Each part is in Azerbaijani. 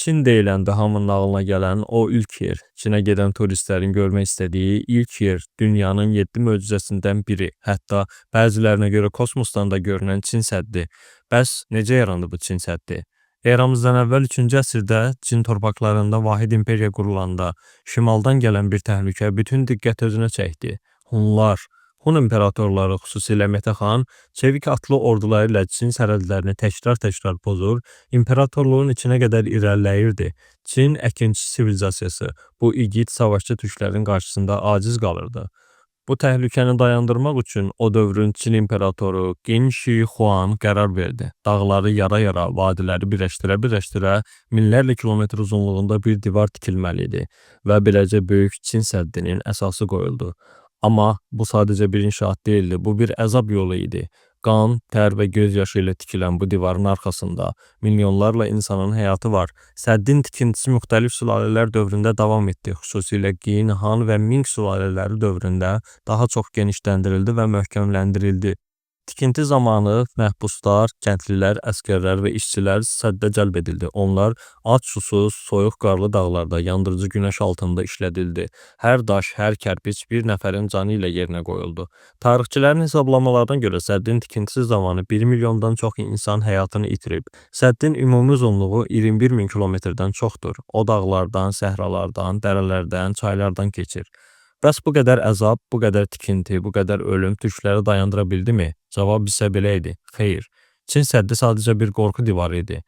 Çin deyiləndə hamının ağlına gələn o ilk yer, Çinə gedən turistlərin görmək istədiyi ilk yer, dünyanın 7 möcüzəsindən biri, hətta bəzilərinə görə kosmosdan da görünən Çin səddi. Bəs necə yarandı bu Çin səddi? Eramızdan əvvəl 3-cü əsrdə Çin torpaqlarında vahid imperiya qurulanda şimaldan gələn bir təhlükə bütün diqqəti özünə çəkdi. Hunlar. Hun imperatorları, xüsusilə Mete xan, çevik atlı orduları ilə Çin sərhədlərini təkrar-təkrar pozur, imperatorluğun içinə qədər irəliləyirdi. Çin əkinçi sivilizasiyası bu igid savaşçı türklərin qarşısında aciz qalırdı. Bu təhlükəni dayandırmaq üçün o dövrün Çin imperatoru Qin Shi Huang qərar verdi. Dağları yara-yara, vadiləri birləşdirə-birləşdirə minlərlə kilometr uzunluğunda bir divar tikilməli idi və beləcə böyük Çin səddinin əsası qoyuldu. Amma bu sadəcə bir inşaat deyildi, bu bir əzab yolu idi. Qan, tər və göz yaşı ilə tikilən bu divarın arxasında milyonlarla insanın həyatı var. Səddin tikintisi müxtəlif sülalələr dövründə davam etdi, xüsusilə Qin, Han və Ming sülalələri dövründə daha çox genişləndirildi və möhkəmləndirildi. Tikinti zamanı məhbuslar, kəndlilər, əsgərlər və işçilər səddə cəlb edildi. Onlar ac, susuz, soyuq qarlı dağlarda, yandırıcı günəş altında işlədildi. Hər daş, hər kərpiç bir nəfərin canı ilə yerinə qoyuldu. Tarixçilərin hesablamalarına görə səddin tikintisi zamanı 1 milyondan çox insan həyatını itirib. Səddin ümumi uzunluğu 21 min kilometrdən çoxdur. O dağlardan, səhralardan, dərələrdən, çaylardan keçir. Bəs bu qədər əzab, bu qədər tikinti, bu qədər ölüm türkləri dayandıra bildimi? Cavab isə belə idi. Xeyr. Çin səddi sadəcə bir qorxu divarı idi.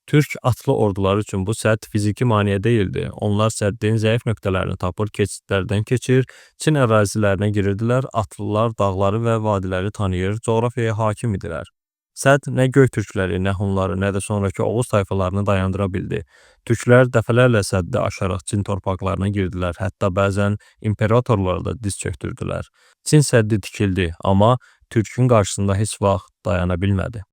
Türk atlı orduları üçün bu sədd fiziki maneə deyildi. Onlar səddin zəif nöqtələrini tapır, keçidlərdən keçir, Çin ərazilərinə girirdilər, atlılar dağları və vadiləri tanıyır, coğrafiyaya hakim idilər. Sədd nə Göytürkləri, nə Hunları, nə də sonrakı Oğuz tayfalarını dayandıra bildi. Türklər dəfələrlə səddi aşaraq Çin torpaqlarına girdilər, hətta bəzən imperatorları da diz çökdürdülər. Çin səddi tikildi, amma Türkün qarşısında heç vaxt dayana bilmədi.